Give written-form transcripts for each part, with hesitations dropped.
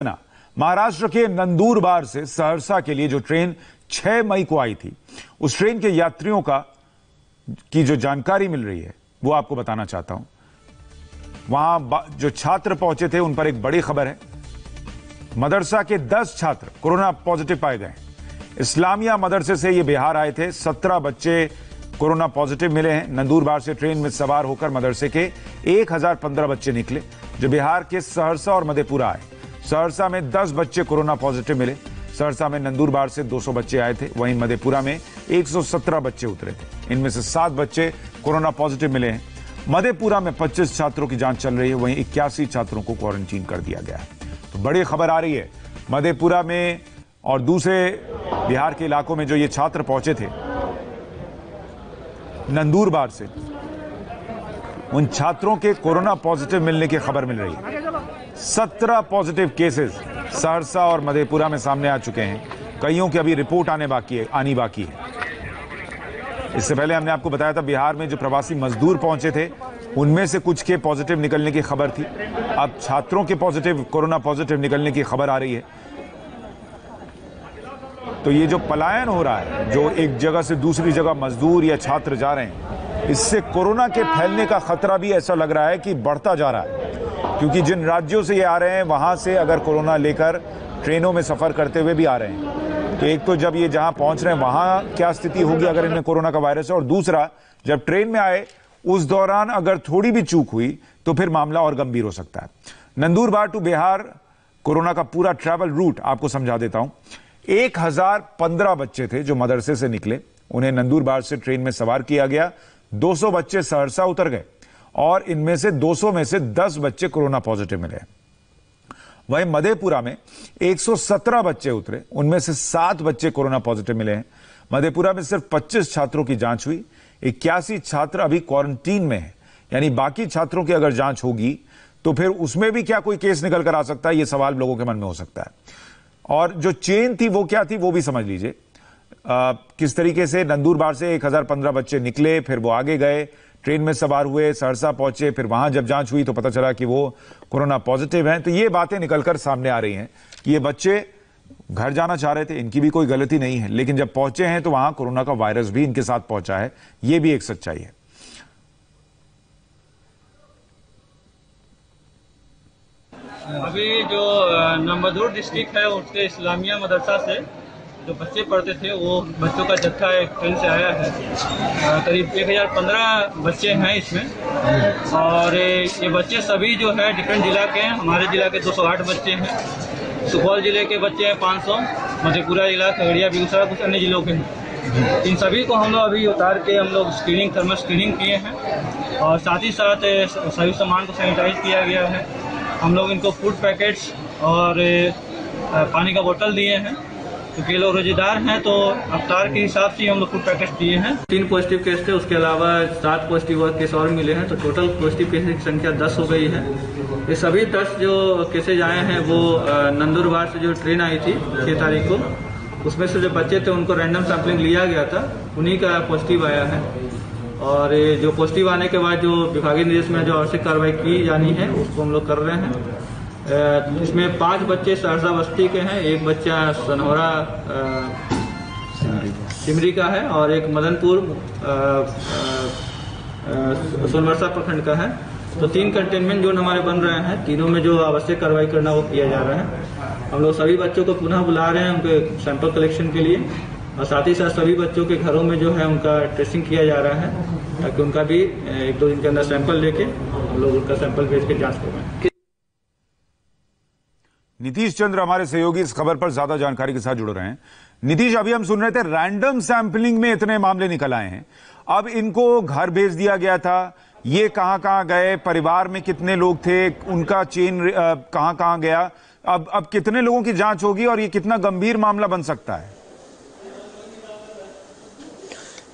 महाराष्ट्र के नंदुरबार से सहरसा के लिए जो ट्रेन 6 मई को आई थी, उस ट्रेन के यात्रियों की जो जानकारी मिल रही है वो आपको बताना चाहता हूं। वहां जो छात्र पहुंचे थे उन पर एक बड़ी खबर है। मदरसा के 10 छात्र कोरोना पॉजिटिव पाए गए। इस्लामिया मदरसे से ये बिहार आए थे। 17 बच्चे कोरोना पॉजिटिव मिले हैं। नंदुरबार से ट्रेन में सवार होकर मदरसे के 1015 बच्चे निकले जो बिहार के सहरसा और मधेपुरा आए। सहरसा में 10 बच्चे कोरोना पॉजिटिव मिले। सहरसा में नंदुरबार से 200 बच्चे आए थे। वहीं मधेपुरा में 117 बच्चे उतरे थे। इनमें से 7 बच्चे कोरोना पॉजिटिव मिले हैं। मधेपुरा में 25 छात्रों की जांच चल रही है। वहीं 81 छात्रों को क्वारंटीन कर दिया गया है। तो बड़ी खबर आ रही है मधेपुरा में और दूसरे बिहार के इलाकों में जो ये छात्र पहुंचे थे नंदुरबार से, उन छात्रों के कोरोना पॉजिटिव मिलने की खबर मिल रही है। 17 पॉजिटिव केसेस सहरसा और मधेपुरा में सामने आ चुके हैं। कईयों की अभी रिपोर्ट आनी बाकी है। इससे पहले हमने आपको बताया था बिहार में जो प्रवासी मजदूर पहुंचे थे उनमें से कुछ के पॉजिटिव निकलने की खबर थी। अब छात्रों के कोरोना पॉजिटिव निकलने की खबर आ रही है। तो ये जो पलायन हो रहा है, जो एक जगह से दूसरी जगह मजदूर या छात्र जा रहे हैं, इससे कोरोना के फैलने का खतरा भी ऐसा लग रहा है कि बढ़ता जा रहा है। क्योंकि जिन राज्यों से ये आ रहे हैं वहां से अगर कोरोना लेकर ट्रेनों में सफर करते हुए भी आ रहे हैं, तो एक तो जब ये जहां पहुंच रहे हैं वहां क्या स्थिति होगी अगर इनमें कोरोना का वायरस है, और दूसरा जब ट्रेन में आए उस दौरान अगर थोड़ी भी चूक हुई तो फिर मामला और गंभीर हो सकता है। नंदुरबार टू बिहार कोरोना का पूरा ट्रैवल रूट आपको समझा देता हूं। 1015 बच्चे थे जो मदरसे से निकले। उन्हें नंदुरबार से ट्रेन में सवार किया गया। 200 बच्चे सहरसा उतर गए और इनमें से 200 में से 10 बच्चे कोरोना पॉजिटिव मिले। वहीं मधेपुरा में 117 बच्चे उतरे, उनमें से 7 बच्चे कोरोना पॉजिटिव मिले हैं। मधेपुरा में सिर्फ 25 छात्रों की जांच हुई। 81 छात्र अभी क्वारंटीन में है। यानी बाकी छात्रों की अगर जांच होगी तो फिर उसमें भी क्या कोई केस निकल कर आ सकता है, यह सवाल लोगों के मन में हो सकता है। और जो चेन थी वो क्या थी वो भी समझ लीजिए। किस तरीके से नंदुरबार से 1015 बच्चे निकले, फिर वो आगे गए, ट्रेन में सवार हुए, सहरसा पहुंचे, फिर वहां जब जांच हुई तो पता चला कि वो कोरोना पॉजिटिव हैं। तो ये बातें निकलकर सामने आ रही हैं कि ये बच्चे घर जाना चाह रहे थे, इनकी भी कोई गलती नहीं है, लेकिन जब पहुंचे हैं तो वहां कोरोना का वायरस भी इनके साथ पहुंचा है। ये भी एक सच्चाई है। अभी जो नंबरदूर डिस्ट्रिक्ट है उसके इस्लामिया मदरसा से जो बच्चे पढ़ते थे वो बच्चों का जत्था एक ट्रेन से आया है। करीब 1015 बच्चे हैं इसमें, और ये बच्चे सभी जो है डिफरेंट जिला के हैं। हमारे जिला के 208 बच्चे हैं, सुपौल जिले के बच्चे हैं 500, मधेपुरा जिला, खगड़िया, बेगूसराय, कुछ अन्य जिलों के हैं। इन सभी को हम लोग अभी उतार के हम लोग थर्मल स्क्रीनिंग किए हैं, और साथ ही साथ सभी सामान को सैनिटाइज किया गया है। हम लोग इनको फूड पैकेट्स और पानी का बोतल दिए हैं, क्योंकि ये लोग रोजेदार हैं तो अवतार के हिसाब से हम लोग फूड पैकेट्स दिए हैं। 3 पॉजिटिव केस थे, उसके अलावा 7 पॉजिटिव केस और मिले हैं, तो टोटल पॉजिटिव केसेज की संख्या 10 हो गई है। ये सभी 10 जो केसेज आए हैं वो नंदुरबार से जो ट्रेन आई थी 6 तारीख को, उसमें से जो बच्चे थे उनको रैंडम सैंपलिंग लिया गया था, उन्हीं का पॉजिटिव आया है। और जो पॉजिटिव आने के बाद जो विभागीय निर्देश में जो आवश्यक कार्रवाई की जानी है उसको हम लोग कर रहे हैं। इसमें 5 बच्चे सहरसा बस्ती के हैं, 1 बच्चा सनहोरा सिमरी का है, और एक मदनपुर सोनवर्षा प्रखंड का है। तो 3 कंटेनमेंट जोन हमारे बन रहे हैं। तीनों में जो आवश्यक कार्रवाई करना वो किया जा रहा है। हम लोग सभी बच्चों को पुनः बुला रहे हैं उनके सैंपल कलेक्शन के लिए, और साथ ही साथ सभी बच्चों के घरों में जो है उनका टेस्टिंग किया जा रहा है, ताकि उनका भी 1-2 दिन के अंदर सैंपल लेके हम लोग उनका सैंपल भेज के जांच करवाएं। नीतीश चंद्र हमारे सहयोगी इस खबर पर ज्यादा जानकारी के साथ जुड़ रहे हैं। नीतीश, अभी हम सुन रहे थे रैंडम सैंपलिंग में इतने मामले निकल आए हैं। अब इनको घर भेज दिया गया था, ये कहां गए, परिवार में कितने लोग थे, उनका चेन कहां गया, अब कितने लोगों की जांच होगी और ये कितना गंभीर मामला बन सकता है?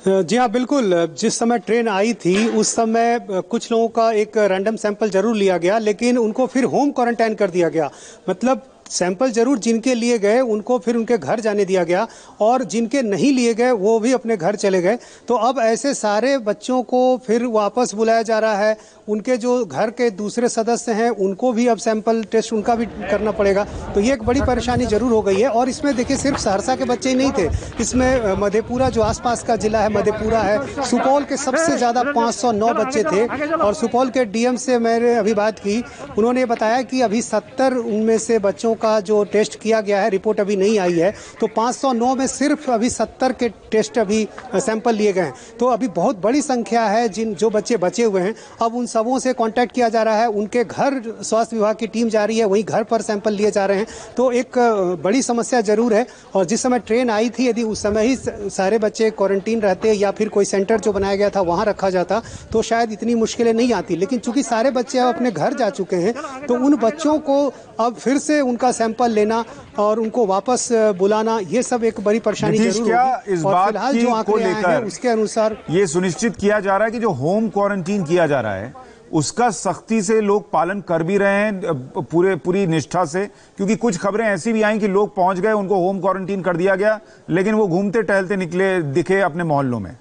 जी हाँ, बिल्कुल। जिस समय ट्रेन आई थी उस समय कुछ लोगों का एक रैंडम सैंपल जरूर लिया गया, लेकिन उनको फिर होम क्वारंटाइन कर दिया गया। मतलब सैंपल जरूर जिनके लिए गए उनको फिर उनके घर जाने दिया गया, और जिनके नहीं लिए गए वो भी अपने घर चले गए। तो अब ऐसे सारे बच्चों को फिर वापस बुलाया जा रहा है। उनके जो घर के दूसरे सदस्य हैं उनको भी अब सैंपल टेस्ट उनका भी करना पड़ेगा। तो ये एक बड़ी परेशानी जरूर हो गई है। और इसमें देखिए सिर्फ सहरसा के बच्चे ही नहीं थे, इसमें मधेपुरा जो आसपास का जिला है, मधेपुरा है, सुपौल के सबसे ज्यादा 509 बच्चे थे। और सुपौल के डीएम से मैंने अभी बात की, उन्होंने बताया कि अभी 70 उनमें से बच्चों का जो टेस्ट किया गया है, रिपोर्ट अभी नहीं आई है। तो 509 में सिर्फ अभी 70 के टेस्ट अभी सैंपल लिए गए हैं। तो अभी बहुत बड़ी संख्या है जो बच्चे बचे हुए हैं। अब उन सबों से कांटेक्ट किया जा रहा है, उनके घर स्वास्थ्य विभाग की टीम जा रही है, वहीं घर पर सैंपल लिए जा रहे हैं। तो एक बड़ी समस्या जरूर है। और जिस समय ट्रेन आई थी, यदि उस समय ही सारे बच्चे क्वारंटीन रहते या फिर कोई सेंटर जो बनाया गया था वहां रखा जाता तो शायद इतनी मुश्किलें नहीं आती। लेकिन चूंकि सारे बच्चे अब अपने घर जा चुके हैं, तो उन बच्चों को अब फिर से उनका सैंपल लेना और उनको वापस बुलाना, ये सब एक बड़ी परेशानी जरूर होगी। इस बात की को लेकर उसके अनुसार ये सुनिश्चित किया जा रहा है कि जो होम क्वारंटीन किया जा रहा है उसका सख्ती से लोग पालन कर भी रहे हैं, पूरी निष्ठा से। क्योंकि कुछ खबरें ऐसी भी आई कि लोग पहुंच गए, उनको होम क्वारंटीन कर दिया गया, लेकिन वो घूमते टहलते निकले दिखे अपने मोहल्लों में।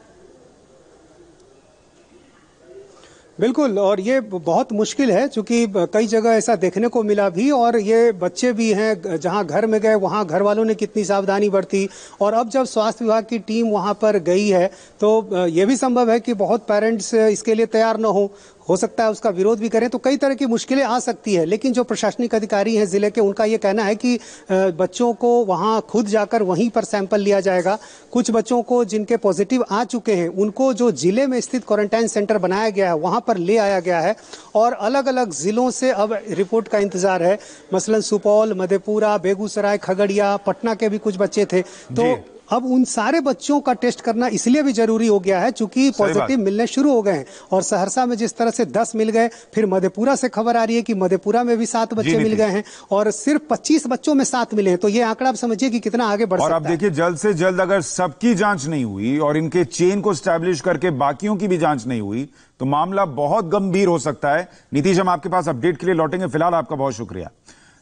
बिल्कुल, और ये बहुत मुश्किल है क्योंकि कई जगह ऐसा देखने को मिला भी। और ये बच्चे भी हैं, जहां घर में गए वहां घर वालों ने कितनी सावधानी बरती। और अब जब स्वास्थ्य विभाग की टीम वहां पर गई है तो ये भी संभव है कि बहुत पेरेंट्स इसके लिए तैयार न हो सकता है उसका विरोध भी करें। तो कई तरह की मुश्किलें आ सकती है। लेकिन जो प्रशासनिक अधिकारी हैं जिले के, उनका ये कहना है कि बच्चों को वहां खुद जाकर वहीं पर सैंपल लिया जाएगा। कुछ बच्चों को जिनके पॉजिटिव आ चुके हैं उनको जो जिले में स्थित क्वारंटाइन सेंटर बनाया गया है वहां पर ले आया गया है। और अलग अलग जिलों से अब रिपोर्ट का इंतजार है। मसलन सुपौल, मधेपुरा, बेगूसराय, खगड़िया, पटना के भी कुछ बच्चे थे। तो अब उन सारे बच्चों का टेस्ट करना इसलिए भी जरूरी हो गया है क्योंकि पॉजिटिव मिलने शुरू हो गए हैं। और सहरसा में जिस तरह से 10 मिल गए, फिर मधेपुरा से खबर आ रही है कि मधेपुरा में भी 7 बच्चे मिल गए हैं और सिर्फ 25 बच्चों में 7 मिले हैं। तो ये आंकड़ा आप समझिए कि कितना आगे बढ़ सकता है। और अब देखिए, जल्द से जल्द अगर सबकी जांच नहीं हुई और इनके चेन को स्टैब्लिश करके बाकियों की भी जांच नहीं हुई तो मामला बहुत गंभीर हो सकता है। नीतीश, हम आपके पास अपडेट के लिए लौटेंगे। फिलहाल आपका बहुत शुक्रिया।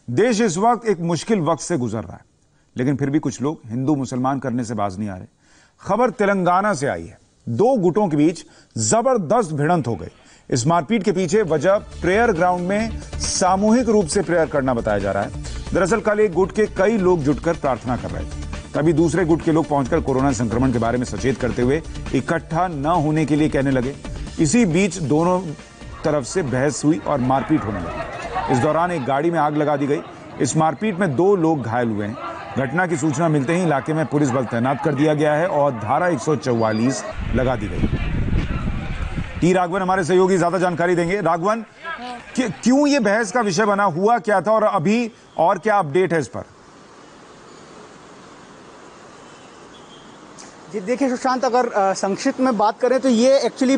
देश इस वक्त एक मुश्किल वक्त से गुजर रहा है, लेकिन फिर भी कुछ लोग हिंदू मुसलमान करने से बाज नहीं आ रहे। खबर तेलंगाना से आई है। 2 गुटों के बीच जबरदस्त भिड़ंत हो गई। इस मारपीट के पीछे वजह प्रेयर ग्राउंड में सामूहिक रूप से प्रेयर करना बताया जा रहा है। दरअसल कल एक गुट के कई लोग जुटकर प्रार्थना कर रहे थे, तभी दूसरे गुट के लोग पहुंचकर कोरोना संक्रमण के बारे में सचेत करते हुए इकट्ठा न होने के लिए कहने लगे। इसी बीच दोनों तरफ से बहस हुई और मारपीट होने लगी। इस दौरान एक गाड़ी में आग लगा दी गई। इस मारपीट में 2 लोग घायल हुए हैं। घटना की सूचना मिलते ही इलाके में पुलिस बल तैनात कर दिया गया है और धारा 144 लगा दी गई। टी राघवन हमारे सहयोगी ज्यादा जानकारी देंगे। राघवन, क्यों ये बहस का विषय बना, हुआ क्या था और अभी और क्या अपडेट है इस पर? जी देखिए सुशांत, अगर संक्षिप्त में बात करें तो ये एक्चुअली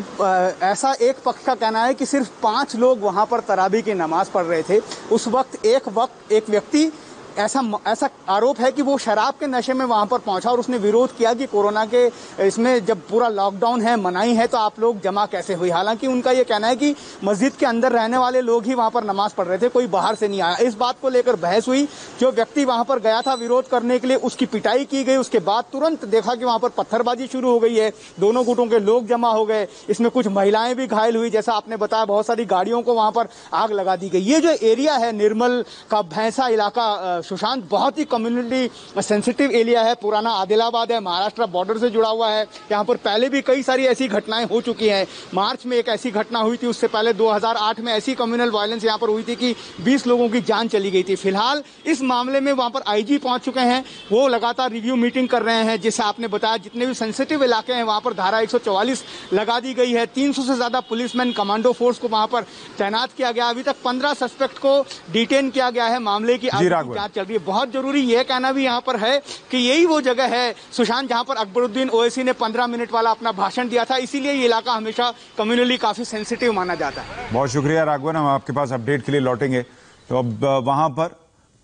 ऐसा एक पक्ष का कहना है कि सिर्फ 5 लोग वहां पर तरावी की नमाज पढ़ रहे थे। उस वक्त एक व्यक्ति ऐसा आरोप है कि वो शराब के नशे में वहां पर पहुंचा और उसने विरोध किया कि कोरोना के इसमें जब पूरा लॉकडाउन है, मनाही है, तो आप लोग जमा कैसे हुई। हालांकि उनका ये कहना है कि मस्जिद के अंदर रहने वाले लोग ही वहां पर नमाज पढ़ रहे थे, कोई बाहर से नहीं आया। इस बात को लेकर बहस हुई। जो व्यक्ति वहां पर गया था विरोध करने के लिए, उसकी पिटाई की गई। उसके बाद तुरंत देखा कि वहां पर पत्थरबाजी शुरू हो गई है। दोनों गुटों के लोग जमा हो गए। इसमें कुछ महिलाएं भी घायल हुई। जैसा आपने बताया, बहुत सारी गाड़ियों को वहां पर आग लगा दी गई। ये जो एरिया है निर्मल का भैंसा इलाका सुशांत, बहुत ही कम्युनिटी सेंसिटिव एरिया है। पुराना आदिलाबाद है, महाराष्ट्र बॉर्डर से जुड़ा हुआ है। यहाँ पर पहले भी कई सारी ऐसी घटनाएं हो चुकी हैं। मार्च में एक ऐसी घटना हुई थी, उससे पहले 2008 में ऐसी कम्युनल वायलेंस यहाँ पर हुई थी कि 20 लोगों की जान चली गई थी। फिलहाल इस मामले में वहां पर आईजी पहुंच चुके हैं। वो लगातार रिव्यू मीटिंग कर रहे हैं। जैसे आपने बताया, जितने भी सेंसिटिव इलाके हैं वहां पर धारा 144 लगा दी गई है। 300 से ज्यादा पुलिसमैन, कमांडो फोर्स को वहां पर तैनात किया गया। अभी तक 15 सस्पेक्ट को डिटेन किया गया है। मामले की जांच चल रही है। बहुत जरूरी यह कहना भी यहाँ पर है कि यही वो जगह है सुशांत जहां पर अकबरुद्दीन ओवैसी ने 15 मिनट वाला अपना भाषण दिया था। इसीलिए ये इलाका हमेशा कम्युनली काफी सेंसिटिव माना जाता है। बहुत शुक्रिया राघवन, हम आपके पास अपडेट के लिए लौटेंगे। तो अब वहां पर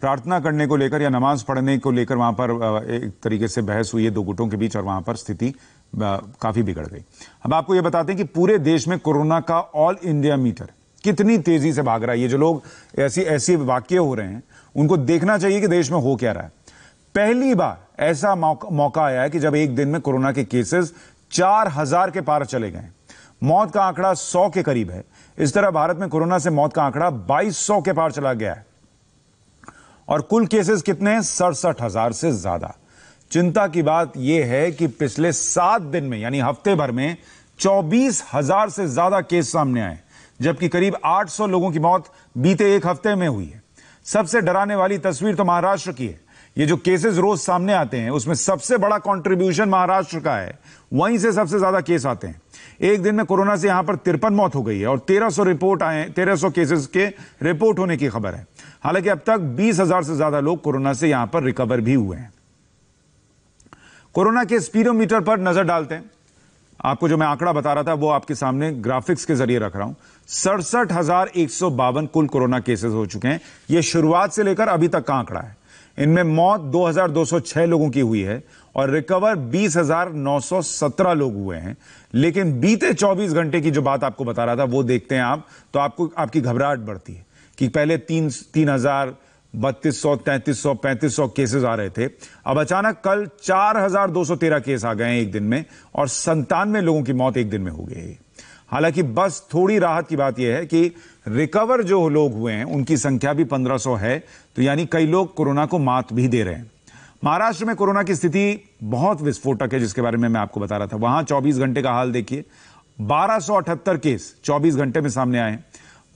प्रार्थना करने को लेकर या नमाज पढ़ने को लेकर वहां पर एक तरीके से बहस हुई है 2 गुटों के बीच और वहां पर स्थिति काफी बिगड़ गई। अब आपको यह बताते हैं कि पूरे देश में कोरोना का ऑल इंडिया मीटर कितनी तेजी से भाग रहा है। ये जो लोग ऐसी वाकये हो रहे हैं उनको देखना चाहिए कि देश में हो क्या रहा है। पहली बार ऐसा मौका आया है कि जब एक दिन में कोरोना के केसेस 4000 के पार चले गए। मौत का आंकड़ा 100 के करीब है। इस तरह भारत में कोरोना से मौत का आंकड़ा 2200 के पार चला गया है और कुल केसेस कितने हैं? 67,000 से ज्यादा। चिंता की बात यह है कि पिछले 7 दिन में यानी हफ्ते भर में 24,000 से ज्यादा केस सामने आए, जबकि करीब 800 लोगों की मौत बीते एक हफ्ते में हुई है। सबसे डराने वाली तस्वीर तो महाराष्ट्र की है। ये जो केसेस रोज सामने आते हैं उसमें सबसे बड़ा कंट्रीब्यूशन महाराष्ट्र का है, वहीं से सबसे ज्यादा केस आते हैं। एक दिन में कोरोना से यहां पर 53 मौत हो गई है और 1300 केसेस के रिपोर्ट होने की खबर है। हालांकि अब तक 20,000 से ज्यादा लोग कोरोना से यहां पर रिकवर भी हुए हैं। कोरोना के स्पीडोमीटर पर नजर डालते हैं। आपको जो मैं आंकड़ा बता रहा था वो आपके सामने ग्राफिक्स के जरिए रख रहा हूं। 67,152 कुल कोरोना केसेस हो चुके हैं। यह शुरुआत से लेकर अभी तक का आंकड़ा है। इनमें मौत 2,206 लोगों की हुई है और रिकवर 20,917 लोग हुए हैं। लेकिन बीते 24 घंटे की जो बात आपको बता रहा था वो देखते हैं आप, तो आपको आपकी घबराहट बढ़ती है कि पहले 3,000, 3,200, 3,300, 3,500 केसेस आ रहे थे। अब अचानक कल 4,213 केस आ गए हैं एक दिन में और 97 लोगों की मौत एक दिन में हो गई। हालांकि बस थोड़ी राहत की बात यह है कि रिकवर जो लोग हुए हैं उनकी संख्या भी 1,500 है, तो यानी कई लोग कोरोना को मात भी दे रहे हैं। महाराष्ट्र में कोरोना की स्थिति बहुत विस्फोटक है, जिसके बारे में मैं आपको बता रहा था। वहां 24 घंटे का हाल देखिए, 1278 केस 24 घंटे में सामने आए।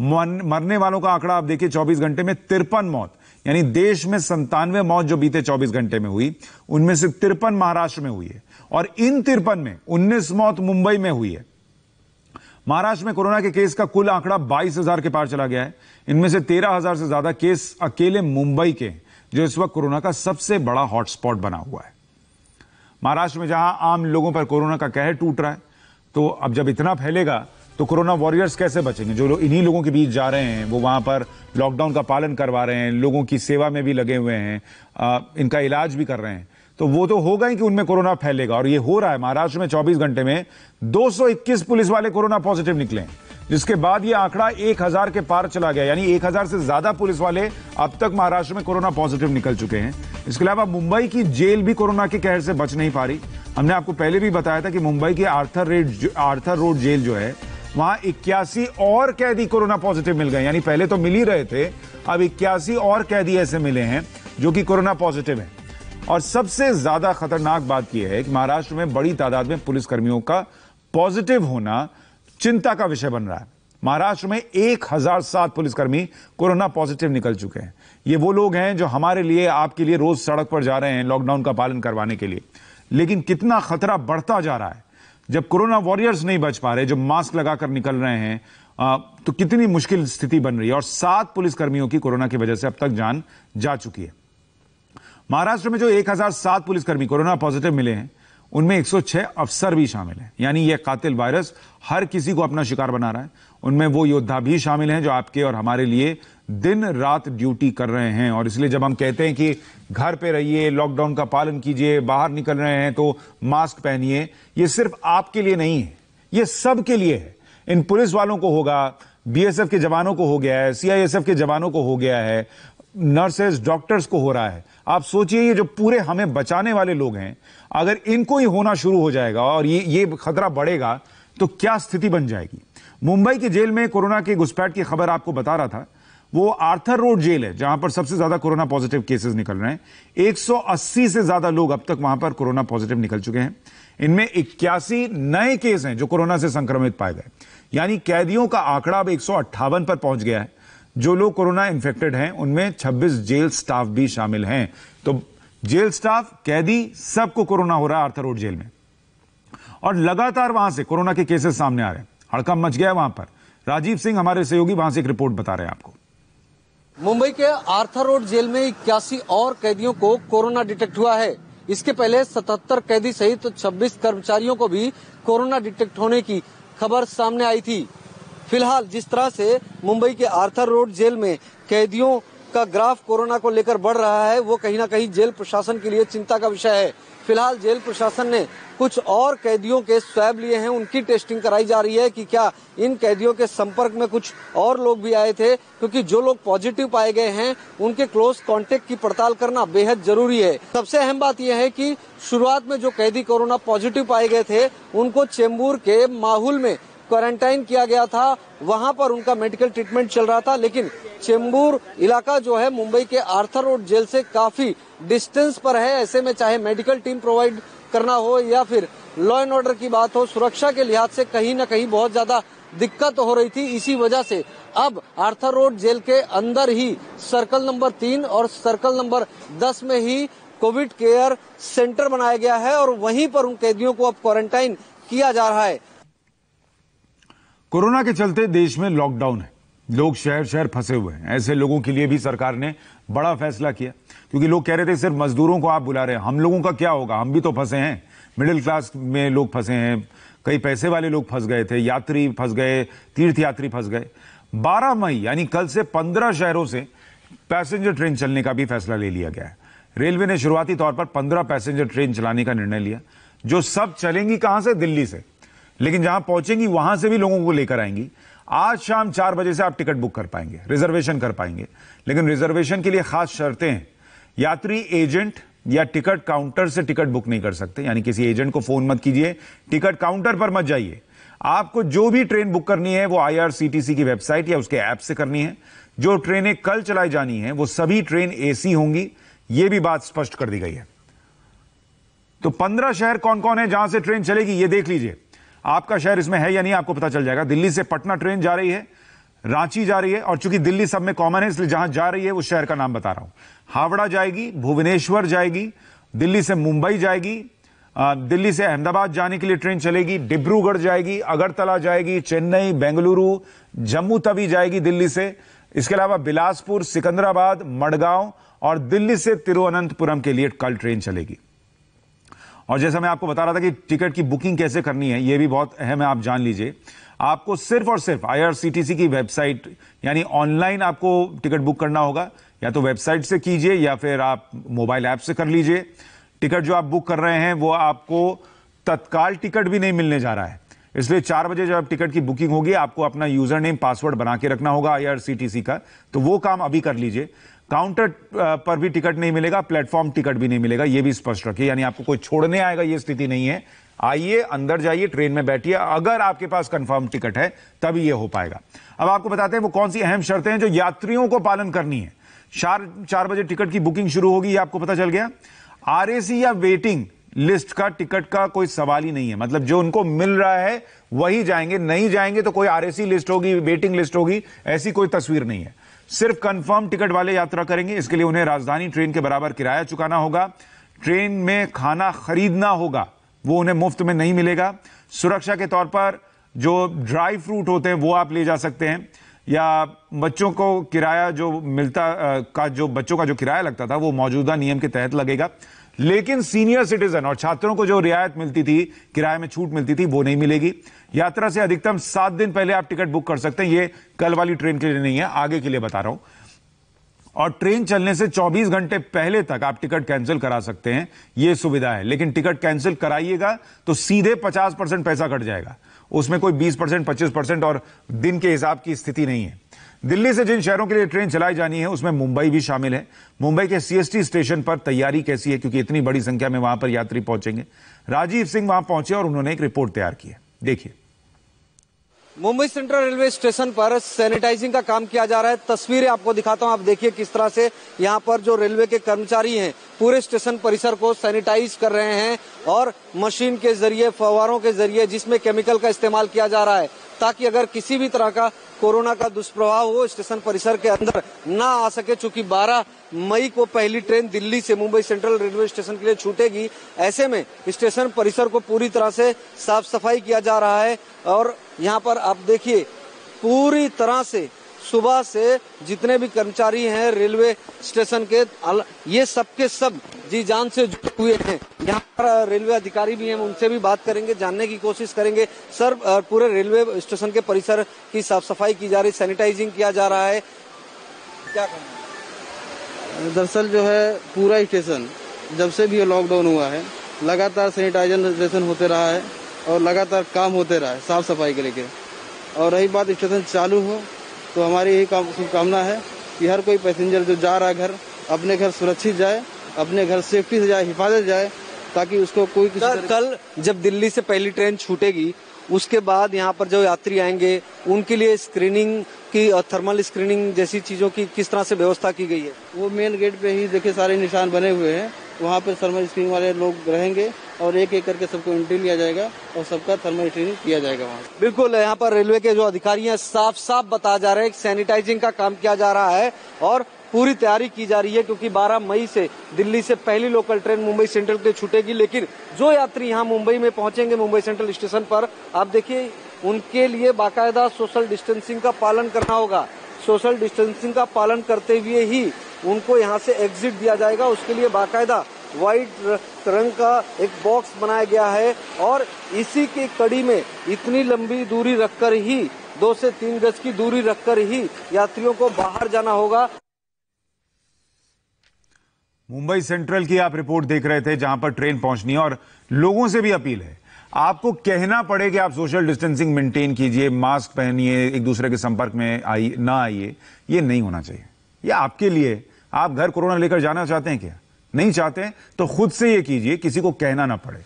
मरने वालों का आंकड़ा आप देखिए, 24 घंटे में 53 मौत, यानी देश में 97 मौत जो बीते 24 घंटे में हुई, उनमें से 53 महाराष्ट्र में हुई है और इन 53 में 19 मौत मुंबई में हुई है। महाराष्ट्र में कोरोना के केस का कुल आंकड़ा 22,000 के पार चला गया है। इनमें से 13,000 से ज्यादा केस अकेले मुंबई के, जो इस वक्त कोरोना का सबसे बड़ा हॉटस्पॉट बना हुआ है। महाराष्ट्र में जहां आम लोगों पर कोरोना का कहर टूट रहा है, तो अब जब इतना फैलेगा तो कोरोना वॉरियर्स कैसे बचेंगे? जो लोग इन्हीं लोगों के बीच जा रहे हैं, वो वहां पर लॉकडाउन का पालन करवा रहे हैं, लोगों की सेवा में भी लगे हुए हैं, इनका इलाज भी कर रहे हैं, तो वो तो होगा ही कि उनमें कोरोना फैलेगा। और ये हो रहा है। महाराष्ट्र में 24 घंटे में 221 पुलिस वाले कोरोना पॉजिटिव निकले, जिसके बाद ये आंकड़ा 1,000 के पार चला गया, यानी 1,000 से ज्यादा पुलिस वाले अब तक महाराष्ट्र में कोरोना पॉजिटिव निकल चुके हैं। इसके अलावा मुंबई की जेल भी कोरोना के कहर से बच नहीं पा रही। हमने आपको पहले भी बताया था कि मुंबई की आर्थर रोड जेल जो है, वहां 81 और कैदी कोरोना पॉजिटिव मिल गए, यानी पहले तो मिल ही रहे थे, अब 81 और कैदी ऐसे मिले हैं जो कि कोरोना पॉजिटिव है। और सबसे ज्यादा खतरनाक बात यह है कि महाराष्ट्र में बड़ी तादाद में पुलिसकर्मियों का पॉजिटिव होना चिंता का विषय बन रहा है। महाराष्ट्र में 1,007 पुलिसकर्मी कोरोना पॉजिटिव निकल चुके हैं। ये वो लोग हैं जो हमारे लिए, आपके लिए रोज सड़क पर जा रहे हैं लॉकडाउन का पालन करवाने के लिए। लेकिन कितना खतरा बढ़ता जा रहा है जब कोरोना वॉरियर्स नहीं बच पा रहे, जो मास्क लगाकर निकल रहे हैं, तो कितनी मुश्किल स्थिति बन रही है। और 7 पुलिसकर्मियों की कोरोना की वजह से अब तक जान जा चुकी है। महाराष्ट्र में जो 1,007 पुलिसकर्मी कोरोना पॉजिटिव मिले हैं, उनमें 106 अफसर भी शामिल हैं, यानी यह कातिल वायरस हर किसी को अपना शिकार बना रहा है। उनमें वो योद्धा भी शामिल हैं जो आपके और हमारे लिए दिन रात ड्यूटी कर रहे हैं। और इसलिए जब हम कहते हैं कि घर पे रहिए, लॉकडाउन का पालन कीजिए, बाहर निकल रहे हैं तो मास्क पहनिए, ये सिर्फ आपके लिए नहीं है, ये सबके लिए है। इन पुलिस वालों को होगा, बीएसएफ के जवानों को हो गया है, सीआईएसएफ के जवानों को हो गया है, नर्सेज, डॉक्टर्स को हो रहा है। आप सोचिए, ये जो पूरे हमें बचाने वाले लोग हैं, अगर इनको ही होना शुरू हो जाएगा और ये खतरा बढ़ेगा तो क्या स्थिति बन जाएगी। मुंबई की जेल में कोरोना की घुसपैठ की खबर आपको बता रहा था, वो आर्थर रोड जेल है जहां पर सबसे ज्यादा कोरोना पॉजिटिव केसेस निकल रहे हैं। 180 से ज्यादा लोग अब तक वहां पर कोरोना पॉजिटिव निकल चुके हैं। इनमें 81 नए केस हैं जो कोरोना से संक्रमित पाए गए, यानी कैदियों का आंकड़ा अब 158 पर पहुंच गया है। जो लोग कोरोना इन्फेक्टेड हैं उनमें 26 जेल स्टाफ भी शामिल हैं। तो जेल स्टाफ, कैदी, सबको कोरोना हो रहा है आर्थर रोड जेल में और लगातार वहां से कोरोना के केसेस सामने आ रहे हैं। हड़कंप मच गया है वहां पर। राजीव सिंह हमारे सहयोगी वहां से एक रिपोर्ट बता रहे हैं आपको। मुंबई के आर्थर रोड जेल में 81 और कैदियों को कोरोना डिटेक्ट हुआ है। इसके पहले 77 कैदी सहित 26 कर्मचारियों को भी कोरोना डिटेक्ट होने की खबर सामने आई थी। फिलहाल जिस तरह से मुंबई के आर्थर रोड जेल में कैदियों का ग्राफ कोरोना को लेकर बढ़ रहा है, वो कहीं ना कहीं जेल प्रशासन के लिए चिंता का विषय है। फिलहाल जेल प्रशासन ने कुछ और कैदियों के स्वैब लिए हैं, उनकी टेस्टिंग कराई जा रही है कि क्या इन कैदियों के संपर्क में कुछ और लोग भी आए थे, क्योंकि जो लोग पॉजिटिव पाए गए हैं उनके क्लोज कांटेक्ट की पड़ताल करना बेहद जरूरी है। सबसे अहम बात यह है कि शुरुआत में जो कैदी कोरोना पॉजिटिव पाए गए थे उनको चेंबूर के माहुल में क्वारंटाइन किया गया था, वहां पर उनका मेडिकल ट्रीटमेंट चल रहा था। लेकिन चेंबूर इलाका जो है मुंबई के आर्थर रोड जेल से काफी डिस्टेंस पर है, ऐसे में चाहे मेडिकल टीम प्रोवाइड करना हो या फिर लॉ एंड ऑर्डर की बात हो, सुरक्षा के लिहाज से कहीं न कहीं बहुत ज्यादा दिक्कत हो रही थी। इसी वजह से अब आर्थर रोड जेल के अंदर ही सर्कल नंबर 3 और सर्कल नंबर 10 में ही कोविड केयर सेंटर बनाया गया है और वहीं पर उन कैदियों को अब क्वारंटाइन किया जा रहा है। कोरोना के चलते देश में लॉकडाउन है, लोग शहर शहर फंसे हुए हैं। ऐसे लोगों के लिए भी सरकार ने बड़ा फैसला किया, क्योंकि लोग कह रहे थे सिर्फ मजदूरों को आप बुला रहे हैं, हम लोगों का क्या होगा, हम भी तो फंसे हैं। मिडिल क्लास में लोग फंसे हैं, कई पैसे वाले लोग फंस गए थे, यात्री फंस गए, तीर्थयात्री फंस गए। 12 मई यानी कल से 15 शहरों से पैसेंजर ट्रेन चलने का भी फैसला ले लिया गया है। रेलवे ने शुरुआती तौर पर 15 पैसेंजर ट्रेन चलाने का निर्णय लिया, जो सब चलेंगी कहां से? दिल्ली से, लेकिन जहां पहुंचेंगी वहां से भी लोगों को लेकर आएंगी। आज शाम 4 बजे से आप टिकट बुक कर पाएंगे, रिजर्वेशन कर पाएंगे, लेकिन रिजर्वेशन के लिए खास शर्तें हैं। यात्री एजेंट या टिकट काउंटर से टिकट बुक नहीं कर सकते, यानी किसी एजेंट को फोन मत कीजिए, टिकट काउंटर पर मत जाइए। आपको जो भी ट्रेन बुक करनी है वो IRCTC की वेबसाइट या उसके ऐप से करनी है। जो ट्रेनें कल चलाई जानी है वो सभी ट्रेन AC होंगी, ये भी बात स्पष्ट कर दी गई है। तो 15 शहर कौन कौन है जहां से ट्रेन चलेगी ये देख लीजिए। आपका शहर इसमें है या नहीं आपको पता चल जाएगा। दिल्ली से पटना ट्रेन जा रही है, रांची जा रही है, और चूंकि दिल्ली सब में कॉमन है इसलिए जहां जा रही है उस शहर का नाम बता रहा हूं। हावड़ा जाएगी, भुवनेश्वर जाएगी, दिल्ली से मुंबई जाएगी, दिल्ली से अहमदाबाद जाने के लिए ट्रेन चलेगी, डिब्रूगढ़ जाएगी, अगरतला जाएगी, चेन्नई, बेंगलुरु, जम्मू तवी जाएगी दिल्ली से। इसके अलावा बिलासपुर, सिकंदराबाद, मडगांव और दिल्ली से तिरुवनंतपुरम के लिए कल ट्रेन चलेगी। और जैसा मैं आपको बता रहा था कि टिकट की बुकिंग कैसे करनी है, यह भी बहुत अहम है, आप जान लीजिए। आपको सिर्फ और सिर्फ IRCTC की वेबसाइट यानी ऑनलाइन आपको टिकट बुक करना होगा, या तो वेबसाइट से कीजिए या फिर आप मोबाइल ऐप से कर लीजिए। टिकट जो आप बुक कर रहे हैं वो आपको तत्काल टिकट भी नहीं मिलने जा रहा है, इसलिए 4 बजे जब टिकट की बुकिंग होगी आपको अपना यूजर नेम पासवर्ड बना के रखना होगा IRCTC का, तो वो काम अभी कर लीजिए। काउंटर पर भी टिकट नहीं मिलेगा, प्लेटफॉर्म टिकट भी नहीं मिलेगा, यह भी स्पष्ट रखिए, यानी आपको कोई छोड़ने आएगा ये स्थिति नहीं है। आइए, अंदर जाइए, ट्रेन में बैठिए, अगर आपके पास कंफर्म टिकट है तभी यह हो पाएगा। अब आपको बताते हैं वो कौन सी अहम शर्तें हैं जो यात्रियों को पालन करनी है। 4 बजे टिकट की बुकिंग शुरू होगी, ये आपको पता चल गया। RAC या वेटिंग लिस्ट का टिकट का कोई सवाल ही नहीं है, मतलब जो उनको मिल रहा है वही जाएंगे, नहीं जाएंगे तो कोई RAC लिस्ट होगी, वेटिंग लिस्ट होगी, ऐसी कोई तस्वीर नहीं है। सिर्फ कंफर्म टिकट वाले यात्रा करेंगे, इसके लिए उन्हें राजधानी ट्रेन के बराबर किराया चुकाना होगा। ट्रेन में खाना खरीदना होगा, वो उन्हें मुफ्त में नहीं मिलेगा। सुरक्षा के तौर पर जो ड्राई फ्रूट होते हैं वो आप ले जा सकते हैं, या बच्चों को किराया जो बच्चों का जो किराया लगता था वो मौजूदा नियम के तहत लगेगा। लेकिन सीनियर सिटीजन और छात्रों को जो रियायत मिलती थी, किराए में छूट मिलती थी, वो नहीं मिलेगी। यात्रा से अधिकतम 7 दिन पहले आप टिकट बुक कर सकते हैं, ये कल वाली ट्रेन के लिए नहीं है, आगे के लिए बता रहा हूं। और ट्रेन चलने से 24 घंटे पहले तक आप टिकट कैंसिल करा सकते हैं, यह सुविधा है। लेकिन टिकट कैंसिल कराइएगा तो सीधे 50% पैसा कट जाएगा, उसमें कोई 20%, 25% और दिन के हिसाब की स्थिति नहीं है। दिल्ली से जिन शहरों के लिए ट्रेन चलाई जानी है उसमें मुंबई भी शामिल है। मुंबई के CST स्टेशन पर तैयारी कैसी है, क्योंकि इतनी बड़ी संख्या में वहां पर यात्री पहुंचेंगे। राजीव सिंह वहां पहुंचे और उन्होंने एक रिपोर्ट तैयार की है, देखिए। मुंबई सेंट्रल रेलवे स्टेशन पर सैनिटाइजिंग का काम किया जा रहा है। तस्वीरें आपको दिखाता हूं, आप देखिए किस तरह से यहां पर जो रेलवे के कर्मचारी हैं पूरे स्टेशन परिसर को सैनिटाइज कर रहे हैं, और मशीन के जरिए, फव्वारों के जरिए, जिसमें केमिकल का इस्तेमाल किया जा रहा है ताकि अगर किसी भी तरह का कोरोना का दुष्प्रभाव हो स्टेशन परिसर के अंदर ना आ सके। चूंकि 12 मई को पहली ट्रेन दिल्ली से मुंबई सेंट्रल रेलवे स्टेशन के लिए छूटेगी, ऐसे में स्टेशन परिसर को पूरी तरह से साफ सफाई किया जा रहा है। और यहाँ पर आप देखिए पूरी तरह से सुबह से जितने भी कर्मचारी हैं रेलवे स्टेशन के, ये सब के सब जी जान से जुटे हुए हैं। यहाँ पर रेलवे अधिकारी भी हैं, उनसे भी बात करेंगे, जानने की कोशिश करेंगे। सर, पूरे रेलवे स्टेशन के परिसर की साफ सफाई की जा रही, सैनिटाइजिंग किया जा रहा है, क्या कहना है? दरअसल जो है पूरा स्टेशन जब से भी लॉकडाउन हुआ है लगातार सैनिटाइजेशन होते रहा है और लगातार काम होते रहा है साफ सफाई के लेकर। और रही बात स्टेशन चालू हो तो हमारी यही शुभकामना है कि हर कोई पैसेंजर जो जा रहा है घर अपने घर सुरक्षित जाए, अपने घर सेफ्टी से जाए, हिफाजत जाए, ताकि उसको कोई कल जब दिल्ली से पहली ट्रेन छूटेगी उसके बाद यहाँ पर जो यात्री आएंगे उनके लिए स्क्रीनिंग की और थर्मल स्क्रीनिंग जैसी चीजों की किस तरह से व्यवस्था की गई है? वो मेन गेट पे ही देखिए सारे निशान बने हुए हैं, वहाँ पे थर्मल स्क्रीनिंग वाले लोग रहेंगे और एक एक करके सबको एंट्री लिया जाएगा और सबका थर्मल स्क्रीनिंग किया जाएगा वहाँ। बिल्कुल, यहाँ पर रेलवे के जो अधिकारी हैं साफ साफ बता जा रहे हैं सैनिटाइजिंग का काम किया जा रहा है और पूरी तैयारी की जा रही है, क्योंकि 12 मई से दिल्ली से पहली लोकल ट्रेन मुंबई सेंट्रल के छूटेगी। लेकिन जो यात्री यहाँ मुंबई में पहुंचेंगे मुंबई सेंट्रल स्टेशन पर, आप देखिए उनके लिए बाकायदा सोशल डिस्टेंसिंग का पालन करना होगा। सोशल डिस्टेंसिंग का पालन करते हुए ही उनको यहाँ से एग्जिट दिया जाएगा। उसके लिए बाकायदा व्हाइट रंग का एक बॉक्स बनाया गया है और इसी की कड़ी में इतनी लंबी दूरी रखकर ही 2 से 3 गज की दूरी रखकर ही यात्रियों को बाहर जाना होगा। मुंबई सेंट्रल की आप रिपोर्ट देख रहे थे जहां पर ट्रेन पहुंचनी है और लोगों से भी अपील है, आपको कहना पड़े कि आप सोशल डिस्टेंसिंग मेंटेन कीजिए, मास्क पहनिए, एक दूसरे के संपर्क में ना आइए, ये नहीं होना चाहिए। ये आपके लिए, आप घर कोरोना लेकर जाना चाहते हैं क्या? नहीं चाहते तो खुद से ये कीजिए, किसी को कहना ना पड़े।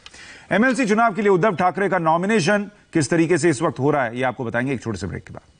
एमएलसी चुनाव के लिए उद्धव ठाकरे का नॉमिनेशन किस तरीके से इस वक्त हो रहा है ये आपको बताएंगे एक छोटे से ब्रेक के बाद।